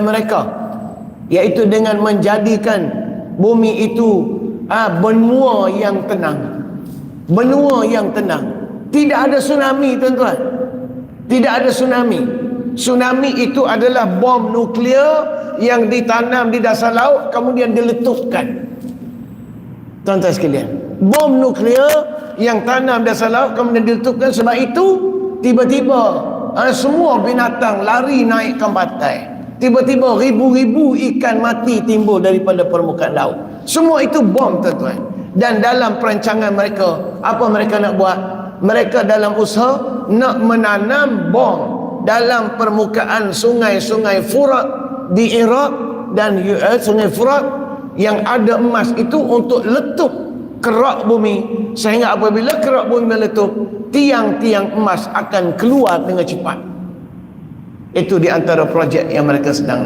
mereka, iaitu dengan menjadikan bumi itu benua yang tenang. Benua yang tenang. Tidak ada tsunami, tuan-tuan. Tidak ada tsunami. Tsunami itu adalah bom nuklear yang ditanam di dasar laut kemudian diletupkan. Tuan-tuan sekalian, bom nuklear yang tanam di dasar laut kemudian diletupkan. Sebab itu tiba-tiba semua binatang lari naik ke pantai. Tiba-tiba ribu-ribu ikan mati timbul daripada permukaan laut. Semua itu bom, tuan-tuan. Dan dalam perancangan mereka, apa mereka nak buat? Mereka dalam usaha nak menanam bom dalam permukaan sungai-sungai Furat di Iraq dan sungai Furat yang ada emas itu untuk letup kerak bumi, sehingga apabila kerak bumi meletup, tiang-tiang emas akan keluar dengan cepat. Itu di antara projek yang mereka sedang nak.